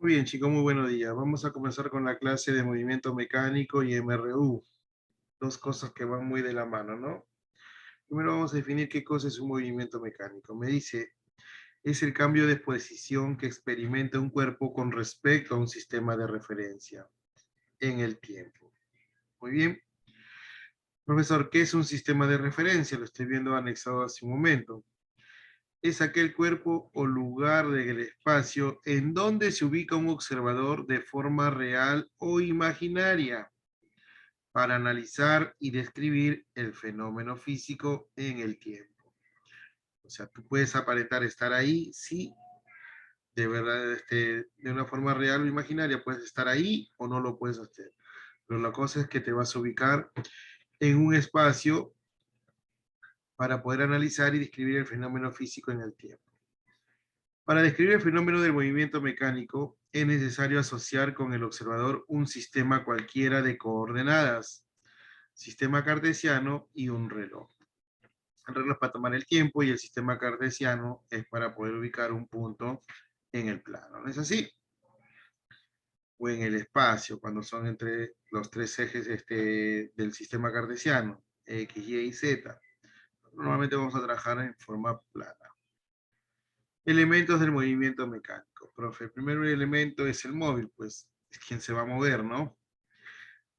Muy bien, chicos, muy buenos días. Vamos a comenzar con la clase de movimiento mecánico y MRU, dos cosas que van muy de la mano, ¿no? Primero vamos a definir qué cosa es un movimiento mecánico. Me dice, es el cambio de posición que experimenta un cuerpo con respecto a un sistema de referencia en el tiempo. Muy bien. Profesor, ¿qué es un sistema de referencia? Lo estoy viendo anexado hace un momento. Es aquel cuerpo o lugar del espacio en donde se ubica un observador de forma real o imaginaria para analizar y describir el fenómeno físico en el tiempo. O sea, tú puedes aparentar estar ahí, sí, de verdad, de una forma real o imaginaria, puedes estar ahí o no lo puedes hacer. Pero la cosa es que te vas a ubicar en un espacio para poder analizar y describir el fenómeno físico en el tiempo. Para describir el fenómeno del movimiento mecánico, es necesario asociar con el observador un sistema cualquiera de coordenadas, sistema cartesiano y un reloj. El reloj es para tomar el tiempo y el sistema cartesiano es para poder ubicar un punto en el plano. ¿No es así? O en el espacio, cuando son entre los tres ejes del sistema cartesiano, X, Y y Z. Normalmente vamos a trabajar en forma plana. Elementos del movimiento mecánico. Profe, el primer elemento es el móvil, pues es quien se va a mover, ¿no?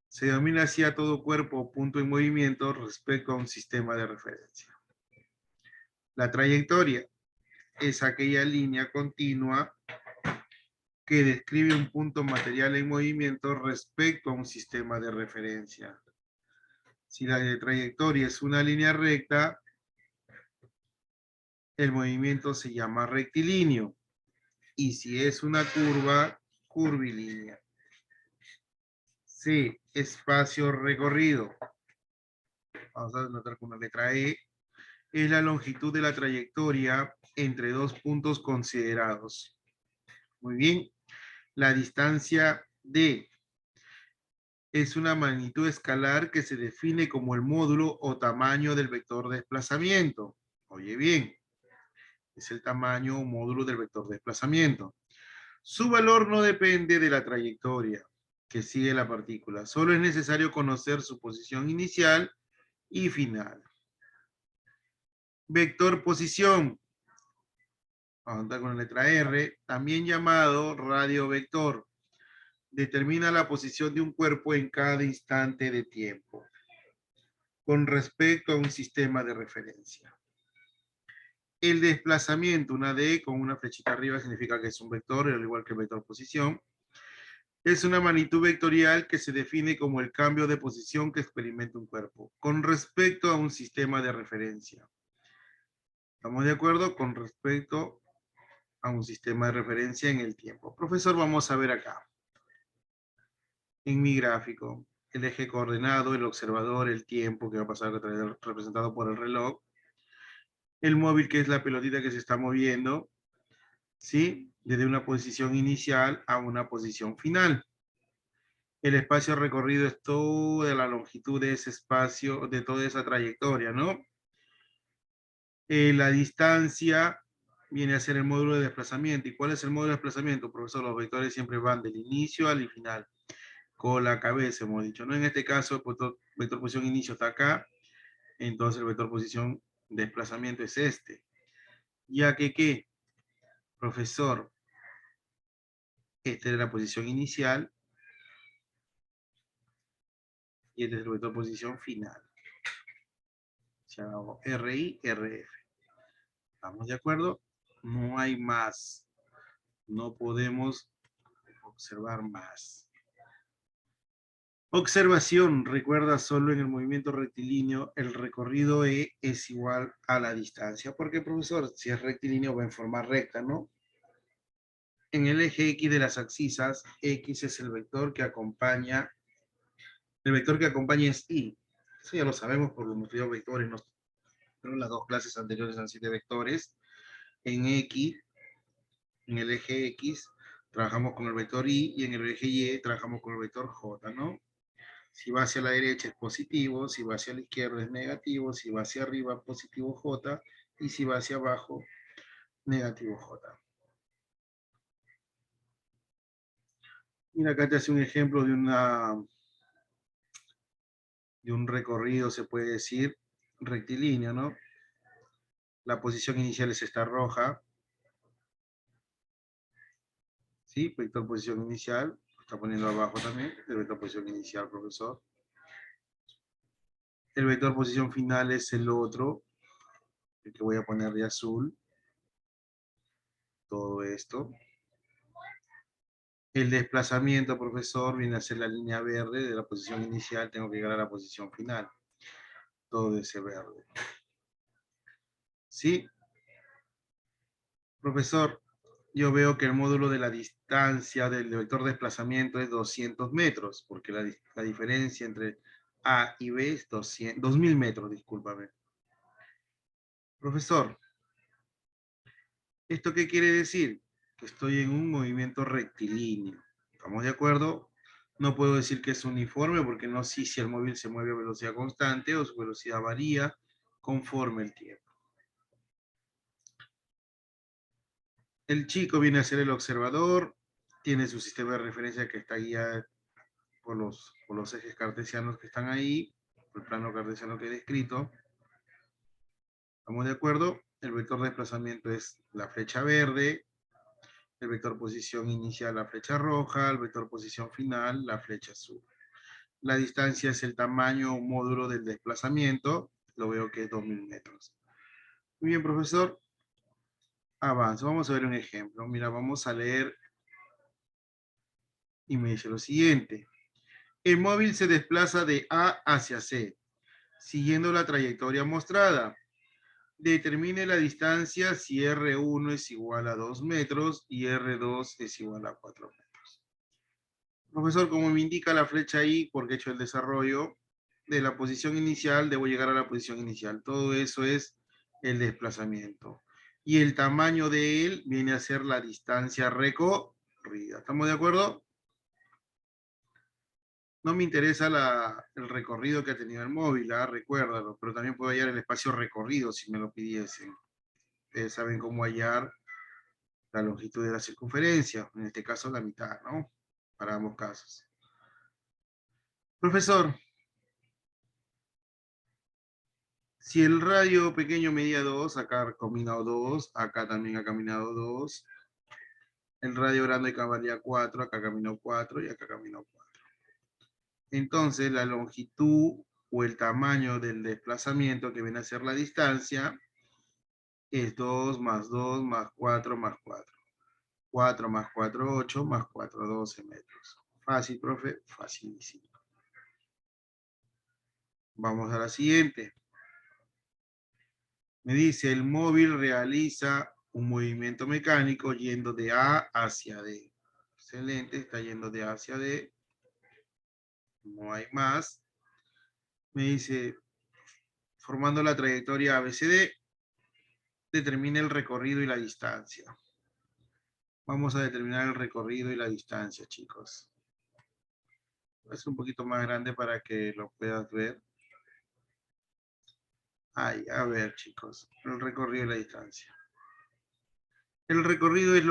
Se denomina así a todo cuerpo o punto en movimiento respecto a un sistema de referencia. La trayectoria es aquella línea continua que describe un punto material en movimiento respecto a un sistema de referencia. Si la trayectoria es una línea recta, el movimiento se llama rectilíneo. Y si es una curva, curvilínea. C, espacio recorrido. Vamos a notar con la letra E. Es la longitud de la trayectoria entre dos puntos considerados. Muy bien. La distancia D es una magnitud escalar que se define como el módulo o tamaño del vector de desplazamiento. Oye bien, es el tamaño o módulo del vector de desplazamiento. Su valor no depende de la trayectoria que sigue la partícula. Solo es necesario conocer su posición inicial y final. Vector posición. Vamos a andar con la letra R, también llamado radiovector. Determina la posición de un cuerpo en cada instante de tiempo con respecto a un sistema de referencia. El desplazamiento, una D con una flechita arriba significa que es un vector, al igual que el vector posición. Es una magnitud vectorial que se define como el cambio de posición que experimenta un cuerpo con respecto a un sistema de referencia. ¿Estamos de acuerdo? Con respecto a un sistema de referencia en el tiempo. Profesor, vamos a ver acá. En mi gráfico, el eje coordenado, el observador, el tiempo que va a pasar representado por el reloj, el móvil que es la pelotita que se está moviendo, ¿sí? Desde una posición inicial a una posición final. El espacio recorrido es toda la longitud de ese espacio, de toda esa trayectoria, ¿no? La distancia viene a ser el módulo de desplazamiento. ¿Y cuál es el módulo de desplazamiento? Profesor, los vectores siempre van del inicio al final, con la cabeza, hemos dicho, ¿no? En este caso, el vector posición inicio está acá, entonces el vector posición desplazamiento es este. Ya que, ¿qué? Profesor, esta es la posición inicial y este es el vector posición final. Se hago RI, RF. ¿Estamos de acuerdo? No hay más. No podemos observar más. Observación. Recuerda, solo en el movimiento rectilíneo el recorrido E es igual a la distancia. Porque, profesor, si es rectilíneo va en forma recta, ¿no? En el eje X de las abscisas, X es el vector que acompaña. El vector que acompaña es Y. Eso ya lo sabemos por los motivos vectores. Pero las dos clases anteriores han sido vectores. En X, en el eje X, trabajamos con el vector Y y en el eje Y trabajamos con el vector J, ¿no? Si va hacia la derecha es positivo, si va hacia la izquierda es negativo, si va hacia arriba positivo J y si va hacia abajo negativo J. Mira, acá te hace un ejemplo de un recorrido, se puede decir, rectilíneo, ¿no? La posición inicial es esta roja, ¿sí? Vector posición inicial, lo está poniendo abajo también, el vector posición inicial, profesor. El vector posición final es el otro, el que voy a poner de azul, todo esto. El desplazamiento, profesor, viene a ser la línea verde de la posición inicial, tengo que llegar a la posición final, todo ese verde. ¿Sí? Profesor, yo veo que el módulo de la distancia del vector de desplazamiento es 200 metros, porque la diferencia entre A y B es 2000 metros, discúlpame. Profesor, ¿esto qué quiere decir? Que estoy en un movimiento rectilíneo. ¿Estamos de acuerdo? No puedo decir que es uniforme porque no sé si el móvil se mueve a velocidad constante o su velocidad varía conforme el tiempo. El chico viene a ser el observador, tiene su sistema de referencia que está guiado por los ejes cartesianos que están ahí, por el plano cartesiano que he descrito. ¿Estamos de acuerdo? El vector de desplazamiento es la flecha verde, el vector posición inicial la flecha roja, el vector posición final la flecha azul. La distancia es el tamaño o módulo del desplazamiento, lo veo que es 2000 metros. Muy bien, profesor. Avanzo, vamos a ver un ejemplo. Mira, vamos a leer y me dice lo siguiente. El móvil se desplaza de A hacia C, siguiendo la trayectoria mostrada. Determine la distancia si R1 es igual a 2 metros y R2 es igual a 4 metros. Profesor, como me indica la flecha ahí, porque he hecho el desarrollo, de la posición inicial debo llegar a la posición inicial. Todo eso es el desplazamiento. Y el tamaño de él viene a ser la distancia recorrida. ¿Estamos de acuerdo? No me interesa el recorrido que ha tenido el móvil, recuérdalo, pero también puedo hallar el espacio recorrido si me lo pidiesen. Ustedes saben cómo hallar la longitud de la circunferencia, en este caso la mitad, ¿no? Para ambos casos. Profesor, si el radio pequeño medía 2, acá ha caminado 2, acá también ha caminado 2, el radio grande valía 4, acá caminó 4 y acá caminó 4. Entonces la longitud o el tamaño del desplazamiento que viene a ser la distancia es 2 más 2 más 4 más 4. 4 más 4, 8 más 4, 12 metros. Fácil, profe, facilísimo. Vamos a la siguiente. Me dice, el móvil realiza un movimiento mecánico yendo de A hacia D. Excelente, está yendo de A hacia D. No hay más. Me dice, formando la trayectoria ABCD, determina el recorrido y la distancia. Vamos a determinar el recorrido y la distancia, chicos. Es un poquito más grande para que lo puedas ver. Ay, a ver, chicos, el recorrido y la distancia. El recorrido es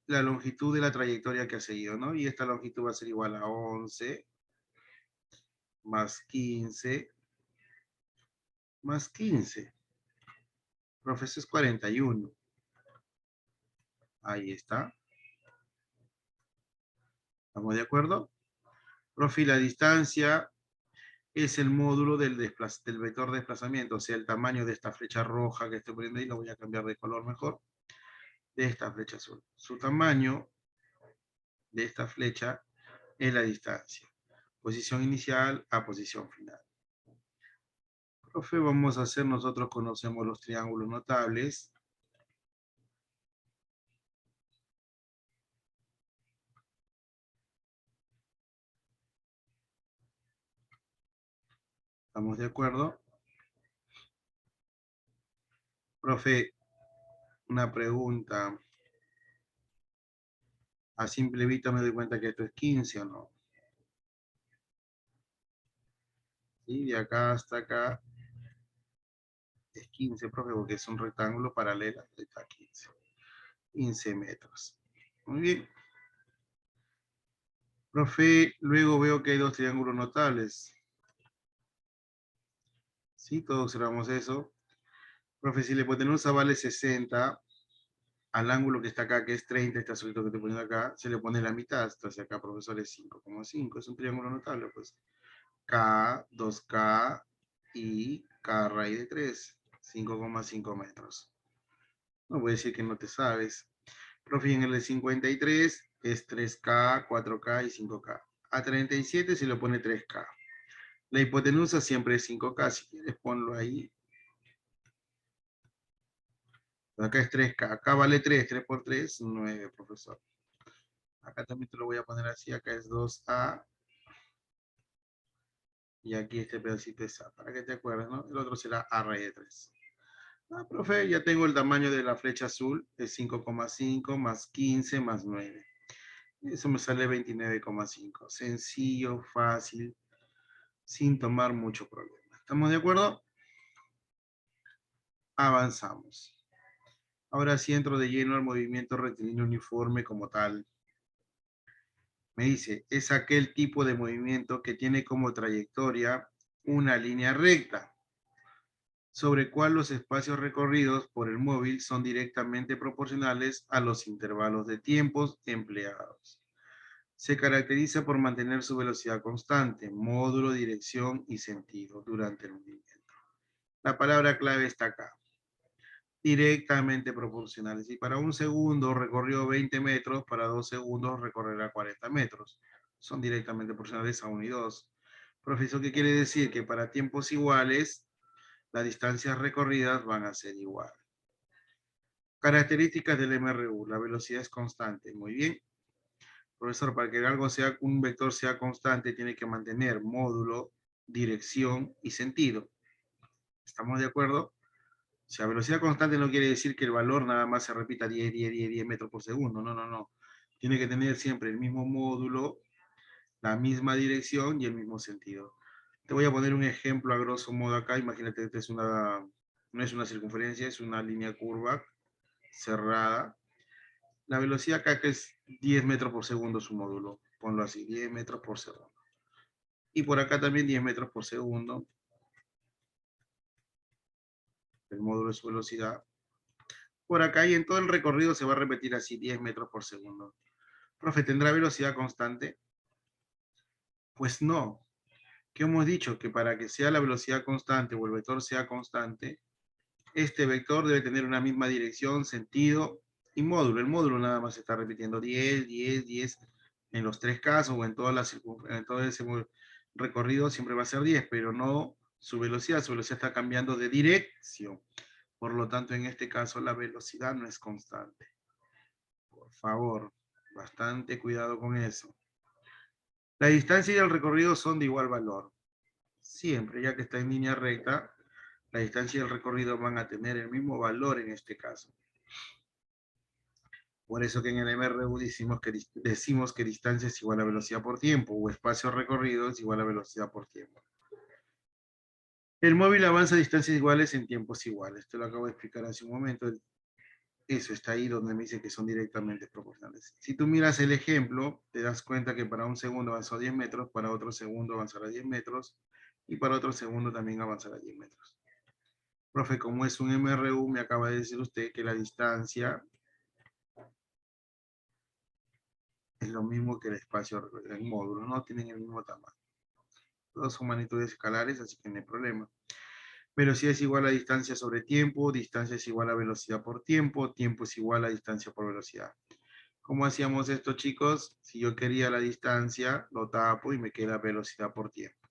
la longitud de la trayectoria que ha seguido, ¿no? Y esta longitud va a ser igual a 11 más 15 más 15. Profesor, es 41. Ahí está. ¿Estamos de acuerdo? Profe, la distancia es el módulo del vector de desplazamiento, o sea, el tamaño de esta flecha roja que estoy poniendo ahí, lo voy a cambiar de color mejor, de esta flecha azul. Su tamaño de esta flecha es la distancia. Posición inicial a posición final. Profe, vamos a hacer, nosotros conocemos los triángulos notables. ¿Estamos de acuerdo? Profe, una pregunta. A simple vista me doy cuenta que esto es 15 o no. ¿Sí? De acá hasta acá es 15, profe, porque es un rectángulo paralelo. Está 15. 15 metros. Muy bien. Profe, luego veo que hay dos triángulos notables. Sí, todos observamos eso. Profe, si la hipotenusa vale 60, al ángulo que está acá, que es 30, este azulito que estoy poniendo acá, se le pone la mitad. Entonces acá, profesor, es 5,5. Es un triángulo notable, pues. K, 2K y K raíz de 3. 5,5 metros. No voy a decir que no te sabes. Profe, en el de 53 es 3K, 4K y 5K. A 37 se le pone 3K. La hipotenusa siempre es 5K. Si quieres, ponlo ahí. Acá es 3K. Acá vale 3. 3 por 3, 9, profesor. Acá también te lo voy a poner así. Acá es 2A. Y aquí este pedacito es A. Para que te acuerdes, ¿no? El otro será A raíz de 3. Ah, profe, ya tengo el tamaño de la flecha azul. Es 5,5 más 15 más 9. Eso me sale 29,5. Sencillo, fácil, sin tomar mucho problema. ¿Estamos de acuerdo? Avanzamos. Ahora sí entro de lleno al movimiento rectilíneo uniforme como tal. Me dice, es aquel tipo de movimiento que tiene como trayectoria una línea recta, sobre cual los espacios recorridos por el móvil son directamente proporcionales a los intervalos de tiempos empleados. Se caracteriza por mantener su velocidad constante, módulo, dirección y sentido durante el movimiento. La palabra clave está acá. Directamente proporcionales. Si para un segundo recorrió 20 metros, para 2 segundos recorrerá 40 metros. Son directamente proporcionales a 1 y 2. Profesor, ¿qué quiere decir? Que para tiempos iguales, las distancias recorridas van a ser igual. Características del MRU. La velocidad es constante. Muy bien. Profesor, para que algo sea, un vector sea constante, tiene que mantener módulo, dirección y sentido. ¿Estamos de acuerdo? O sea, velocidad constante no quiere decir que el valor nada más se repita 10, 10, 10, 10 metros por segundo. No, no, no. Tiene que tener siempre el mismo módulo, la misma dirección y el mismo sentido. Te voy a poner un ejemplo a grosso modo acá. Imagínate que no es una circunferencia, es una línea curva cerrada. La velocidad acá que es 10 metros por segundo su módulo. Ponlo así, 10 metros por segundo. Y por acá también 10 metros por segundo. El módulo de su velocidad. Por acá y en todo el recorrido se va a repetir así, 10 metros por segundo. Profe, ¿tendrá velocidad constante? Pues no. ¿Qué hemos dicho? Que para que sea la velocidad constante o el vector sea constante, este vector debe tener una misma dirección, sentido y módulo. El módulo nada más se está repitiendo 10, 10, 10 en los tres casos o en, en todo ese recorrido siempre va a ser 10, pero no su velocidad. Su velocidad está cambiando de dirección. Por lo tanto, en este caso la velocidad no es constante. Por favor, bastante cuidado con eso. La distancia y el recorrido son de igual valor. Siempre, ya que está en línea recta, la distancia y el recorrido van a tener el mismo valor en este caso. Por eso que en el MRU decimos que distancia es igual a velocidad por tiempo, o espacio recorrido es igual a velocidad por tiempo. El móvil avanza a distancias iguales en tiempos iguales. Te lo acabo de explicar hace un momento. Eso está ahí donde me dice que son directamente proporcionales. Si tú miras el ejemplo, te das cuenta que para un segundo avanzó 10 metros, para otro segundo avanzará 10 metros, y para otro segundo también avanzará 10 metros. Profe, como es un MRU, me acaba de decir usted que la distancia es lo mismo que el espacio en módulo, no tienen el mismo tamaño. Todos son magnitudes escalares, así que no hay problema. Velocidad es igual a distancia sobre tiempo, distancia es igual a velocidad por tiempo, tiempo es igual a distancia por velocidad. ¿Cómo hacíamos esto, chicos? Si yo quería la distancia, lo tapo y me queda velocidad por tiempo.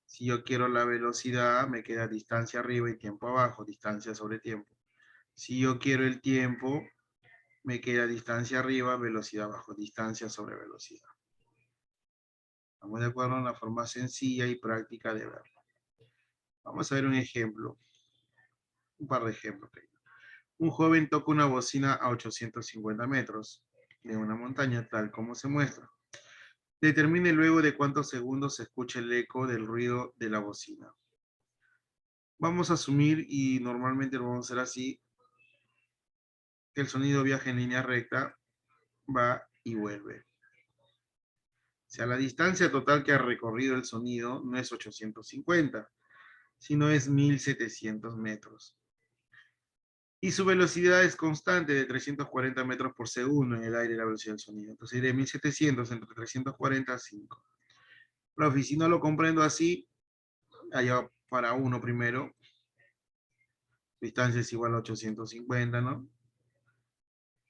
Si yo quiero la velocidad, me queda distancia arriba y tiempo abajo, distancia sobre tiempo. Si yo quiero el tiempo, me queda distancia arriba, velocidad abajo, distancia sobre velocidad. Estamos de acuerdo en la forma sencilla y práctica de verlo. Vamos a ver un ejemplo, un par de ejemplos. Un joven toca una bocina a 850 metros de una montaña, tal como se muestra. Determine luego de cuántos segundos se escucha el eco del ruido de la bocina. Vamos a asumir, y normalmente lo vamos a hacer así, que el sonido viaja en línea recta, va y vuelve. O sea, la distancia total que ha recorrido el sonido no es 850, sino es 1700 metros. Y su velocidad es constante de 340 metros por segundo en el aire, la velocidad del sonido. Entonces iré 1700 entre 340, 5. Profe, si no lo comprendo así, allá para uno primero, distancia es igual a 850, ¿no?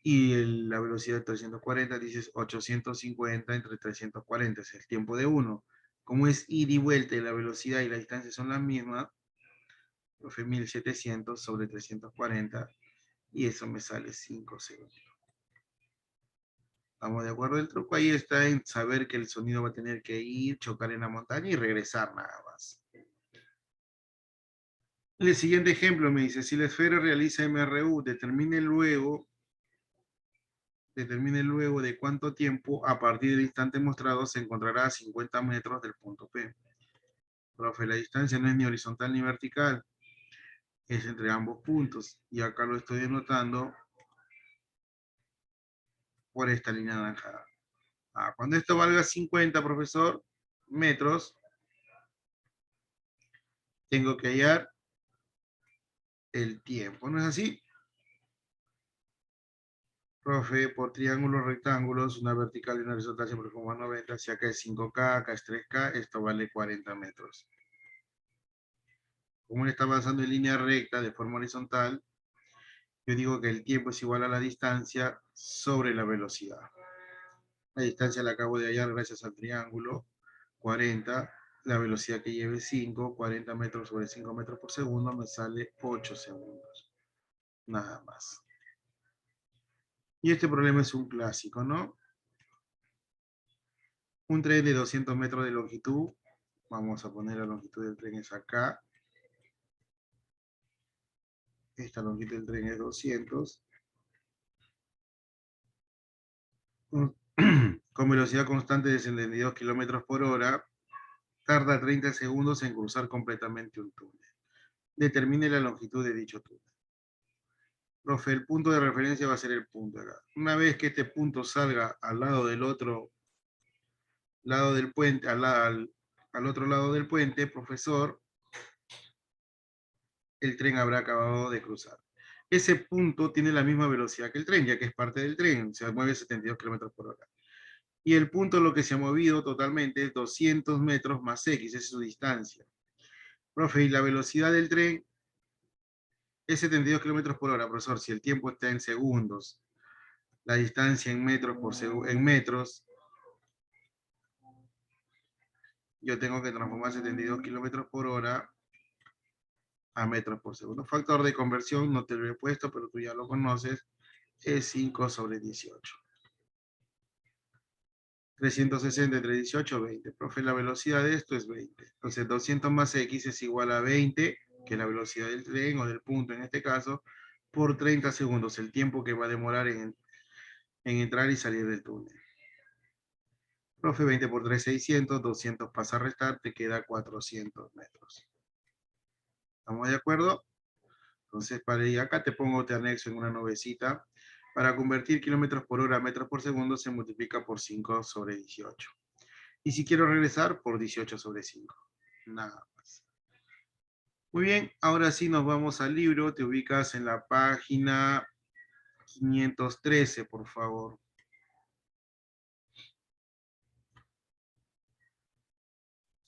Y la velocidad de 340, dices 850 entre 340, es el tiempo de uno. Como es ida y vuelta y la velocidad y la distancia son las mismas, profe, 1700 sobre 340, y eso me sale 5 segundos. ¿Estamos de acuerdo? El truco ahí está en saber que el sonido va a tener que ir, chocar en la montaña y regresar nada más. El siguiente ejemplo me dice, si la esfera realiza MRU, determine luego de cuánto tiempo a partir del instante mostrado se encontrará a 50 metros del punto P. Profe, la distancia no es ni horizontal ni vertical, es entre ambos puntos. Y acá lo estoy denotando por esta línea anaranjada. Cuando esto valga 50, profesor, metros, tengo que hallar el tiempo. ¿No es así? Profe, por triángulos rectángulos, una vertical y una horizontal siempre como 90, si acá es 5K, acá es 3K, esto vale 40 metros. Como él está avanzando en línea recta de forma horizontal, yo digo que el tiempo es igual a la distancia sobre la velocidad. La distancia la acabo de hallar gracias al triángulo, 40, la velocidad que lleve 5, 40 metros sobre 5 metros por segundo, me sale 8 segundos. Nada más. Y este problema es un clásico, ¿no? Un tren de 200 metros de longitud, vamos a poner la longitud del tren es acá. Esta longitud del tren es 200. Con velocidad constante de 72 kilómetros por hora, tarda 30 segundos en cruzar completamente un túnel. Determine la longitud de dicho túnel. Profe, el punto de referencia va a ser el punto de acá. Una vez que este punto salga al lado del otro lado del puente, al otro lado del puente, profesor, el tren habrá acabado de cruzar. Ese punto tiene la misma velocidad que el tren, ya que es parte del tren, se mueve 72 kilómetros por hora. Y el punto lo que se ha movido totalmente es 200 metros más X, esa es su distancia. Profe, y la velocidad del tren es 72 kilómetros por hora, profesor. Si el tiempo está en segundos, la distancia en metros en metros, yo tengo que transformar 72 kilómetros por hora a metros por segundo. Factor de conversión, no te lo he puesto, pero tú ya lo conoces, es 5 sobre 18. 360 entre 18, 20. Profe, la velocidad de esto es 20. Entonces 200 más X es igual a 20, que es la velocidad del tren o del punto en este caso, por 30 segundos, el tiempo que va a demorar en entrar y salir del túnel. Profe, 20 por 3, 600, 200 pasa a restar, te queda 400 metros. ¿Estamos de acuerdo? Entonces, para ir acá te pongo, te anexo en una nubecita. Para convertir kilómetros por hora a metros por segundo se multiplica por 5 sobre 18. Y si quiero regresar, por 18 sobre 5. Nada más. Muy bien, ahora sí nos vamos al libro. Te ubicas en la página 513, por favor.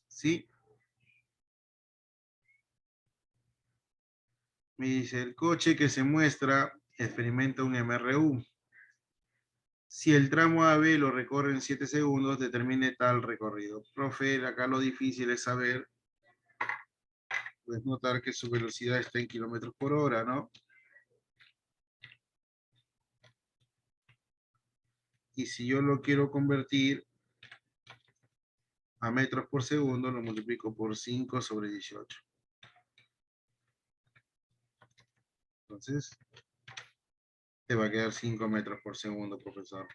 ¿Sí? Me dice, el coche que se muestra experimenta un MRU. Si el tramo AB lo recorre en 7 segundos, determine tal recorrido. Profe, acá lo difícil es saber, puedes notar que su velocidad está en kilómetros por hora, ¿no? Y si yo lo quiero convertir a metros por segundo, lo multiplico por 5 sobre 18. Entonces, te va a quedar 5 metros por segundo, profesor.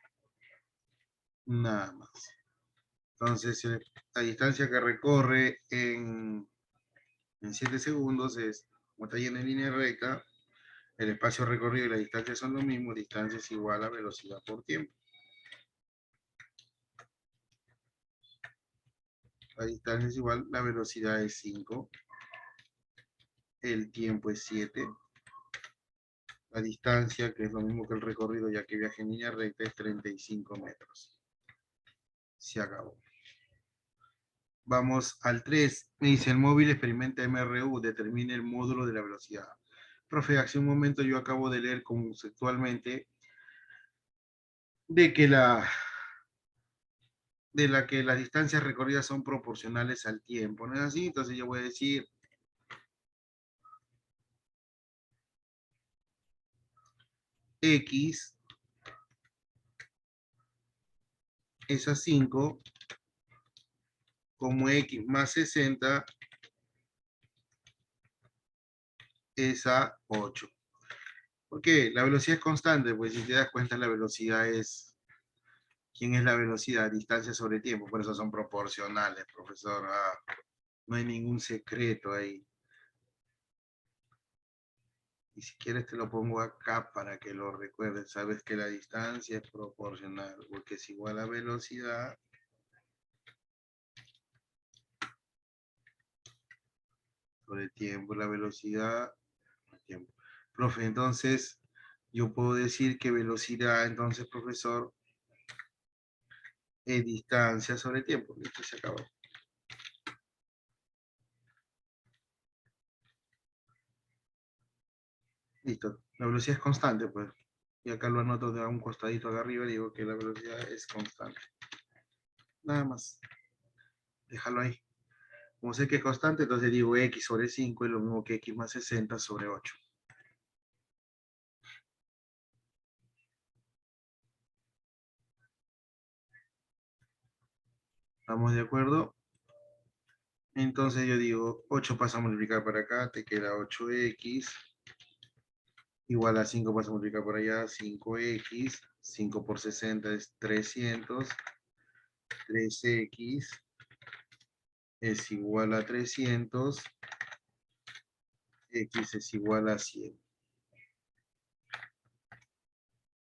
Nada más. Entonces, la distancia que recorre en 7 segundos es, como está yendo en línea recta, el espacio recorrido y la distancia son lo mismo, distancia es igual a velocidad por tiempo. La distancia es igual, la velocidad es 5, el tiempo es 7, la distancia, que es lo mismo que el recorrido, ya que viaja en línea recta, es 35 metros. Se acabó. Vamos al 3. Me dice, el móvil experimenta MRU, determine el módulo de la velocidad. Profe, hace un momento yo acabo de leer conceptualmente de que las distancias recorridas son proporcionales al tiempo, ¿no es así? Entonces yo voy a decir X es a 5, como X más 60 es a 8. ¿Por qué? La velocidad es constante, pues si te das cuenta la velocidad es, ¿quién es la velocidad? Distancia sobre tiempo, por eso son proporcionales, profesor. No hay ningún secreto ahí. Y si quieres te lo pongo acá para que lo recuerdes. Sabes que la distancia es proporcional, porque es igual a velocidad sobre tiempo. La velocidad, tiempo. Profe, entonces yo puedo decir que velocidad, entonces, profesor, es distancia sobre tiempo. Listo, se acabó. Listo. La velocidad es constante, pues. Y acá lo anoto de un costadito de arriba y digo que la velocidad es constante. Nada más. Déjalo ahí. Como sé que es constante, entonces digo X sobre 5 es lo mismo que X más 60 sobre 8. ¿Estamos de acuerdo? Entonces yo digo 8 pasa a multiplicar para acá, te queda 8X, igual a 5 pasa a multiplicar por allá, 5X, 5 por 60 es 300, 3X es igual a 300, X es igual a 100.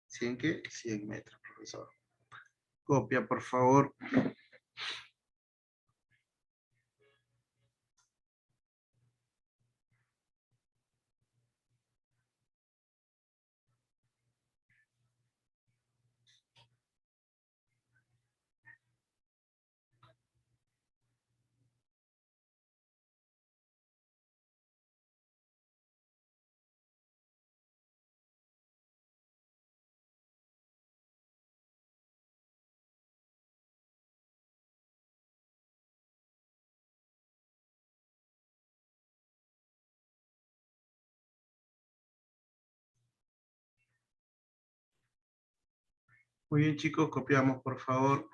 ¿100 qué? 100 metros, profesor. Copia, por favor. Muy bien, chicos, copiamos, por favor.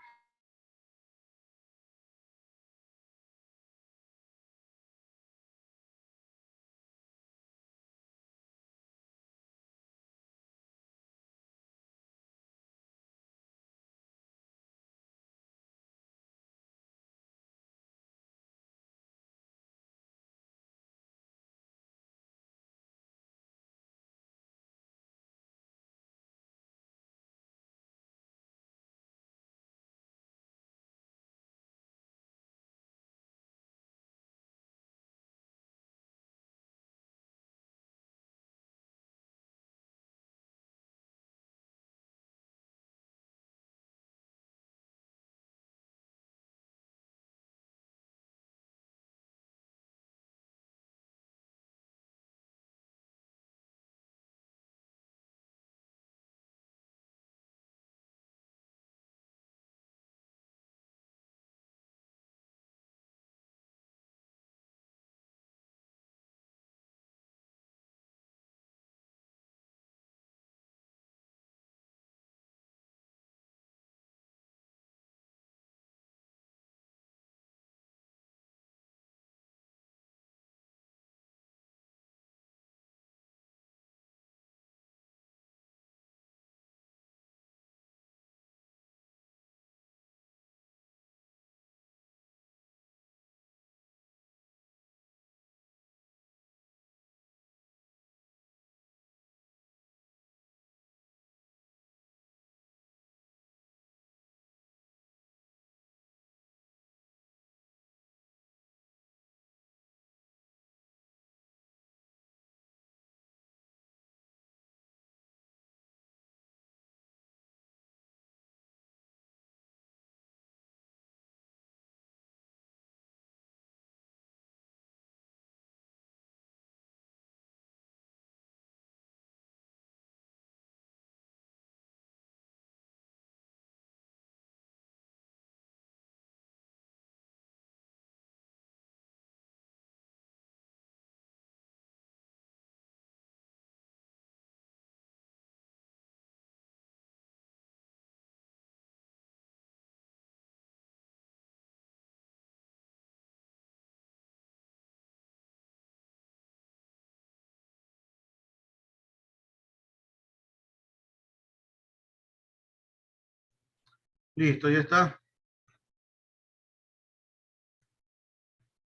Listo, ya está.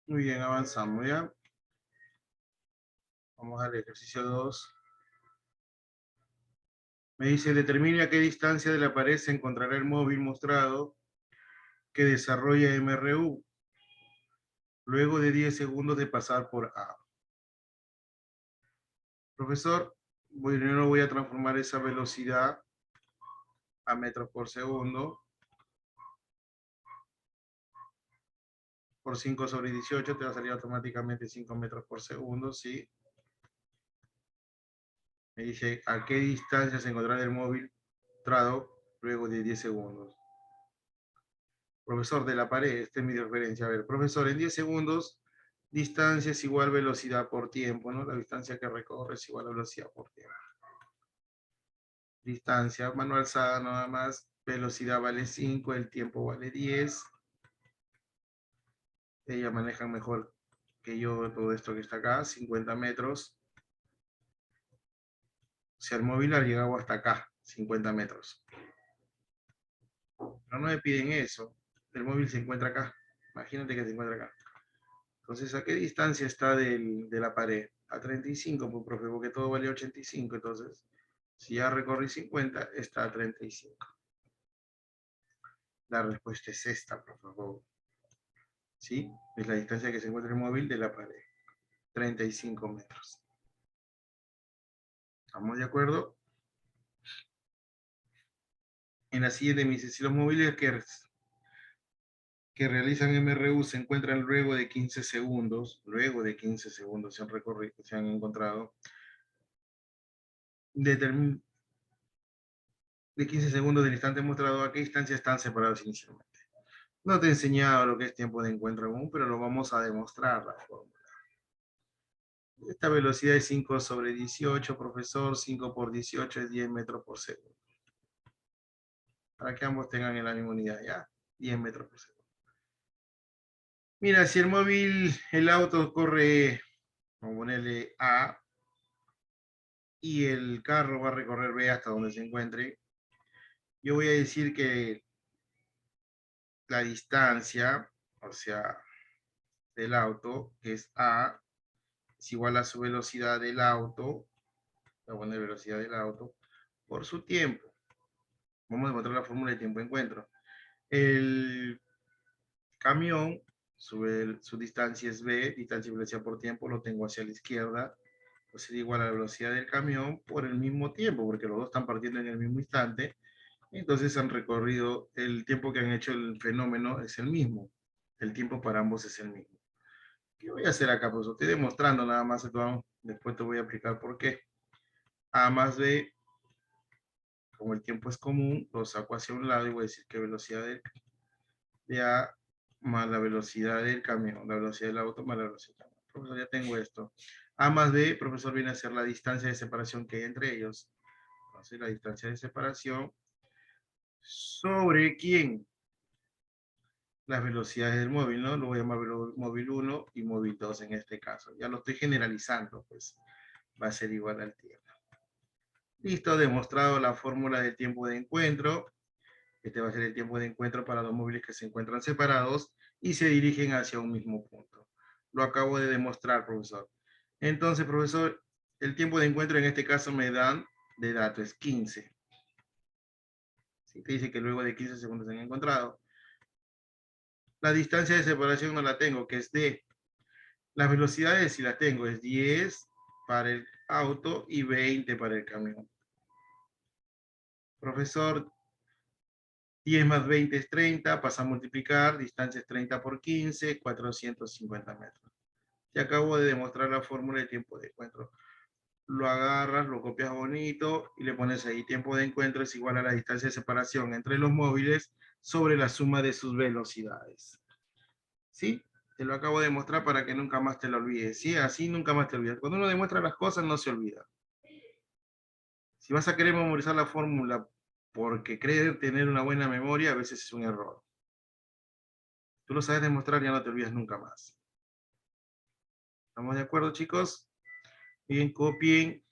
Muy bien, avanzamos ya. Vamos al ejercicio 2. Me dice, determine a qué distancia de la pared se encontrará el móvil mostrado que desarrolla MRU luego de 10 segundos de pasar por A. Profesor, primero voy a transformar esa velocidad a metros por segundo por 5 sobre 18, te va a salir automáticamente 5 metros por segundo, ¿sí? Me dice, ¿a qué distancia se encontrará el móvil mostrado luego de 10 segundos? Profesor, de la pared, esta es mi referencia. A ver, profesor, en 10 segundos, distancia es igual velocidad por tiempo, ¿no? La distancia que recorre es igual a velocidad por tiempo. Distancia, mano alzada nada más, velocidad vale 5, el tiempo vale 10. Ella maneja mejor que yo todo esto que está acá, 50 metros. O sea, el móvil ha llegado hasta acá, 50 metros. Pero no me piden eso. El móvil se encuentra acá. Imagínate que se encuentra acá. Entonces, ¿a qué distancia está de la pared? A 35, pues, profe, porque todo vale 85. Entonces, si ya recorrí 50, está a 35. La respuesta es esta, por favor. ¿Sí? Es la distancia que se encuentra el móvil de la pared. 35 metros. ¿Estamos de acuerdo? En la siguiente me dice, si los móviles que realizan MRU se encuentran luego de 15 segundos, se han recorrido, se han encontrado, de 15 segundos del instante mostrado, ¿a qué distancia están separados inicialmente? No te he enseñado lo que es tiempo de encuentro aún, pero lo vamos a demostrar la fórmula. Esta velocidad es 5 sobre 18, profesor, 5 por 18 es 10 metros por segundo. Para que ambos tengan en la misma unidad, ¿ya? 10 metros por segundo. Mira, si el móvil, el auto corre, vamos a ponerle A, y el carro va a recorrer B hasta donde se encuentre, yo voy a decir que la distancia, o sea, del auto, que es A, es igual a su velocidad del auto, voy a poner velocidad del auto, por su tiempo. Vamos a encontrar la fórmula de tiempo de encuentro. El camión, su distancia es B, distancia y velocidad por tiempo, lo tengo hacia la izquierda, pues sería igual a la velocidad del camión por el mismo tiempo, porque los dos están partiendo en el mismo instante. Entonces han recorrido, el tiempo que han hecho el fenómeno es el mismo. El tiempo para ambos es el mismo. ¿Qué voy a hacer acá? Pues estoy demostrando nada más. Después te voy a explicar por qué. A más B, como el tiempo es común, lo saco hacia un lado y voy a decir que velocidad de A más la velocidad del camión, la velocidad del auto más la velocidad del camión. Profesor, ya tengo esto. A más B, profesor, viene a ser la distancia de separación que hay entre ellos. Entonces, la distancia de separación sobre quién, las velocidades del móvil, ¿no? Lo voy a llamar móvil 1 y móvil 2 en este caso. Ya lo estoy generalizando, pues va a ser igual al tiempo. Listo, demostrado la fórmula del tiempo de encuentro. Este va a ser el tiempo de encuentro para dos móviles que se encuentran separados y se dirigen hacia un mismo punto. Lo acabo de demostrar, profesor. Entonces, profesor, el tiempo de encuentro en este caso me dan de dato es 15. ¿Sí? Te dice que luego de 15 segundos se han encontrado. La distancia de separación no la tengo, que es D. Las velocidades, si las tengo, es 10 para el auto y 20 para el camión. Profesor, 10 más 20 es 30, pasa a multiplicar, distancia es 30 por 15, 450 metros. Te acabo de demostrar la fórmula de tiempo de encuentro. Lo agarras, lo copias bonito y le pones ahí. Tiempo de encuentro es igual a la distancia de separación entre los móviles sobre la suma de sus velocidades. ¿Sí? Te lo acabo de mostrar para que nunca más te lo olvides. ¿Sí? Así nunca más te olvidas. Cuando uno demuestra las cosas, no se olvida. Si vas a querer memorizar la fórmula porque creer tener una buena memoria, a veces es un error. Tú lo sabes demostrar, ya no te olvidas nunca más. ¿Estamos de acuerdo, chicos? Bien, copien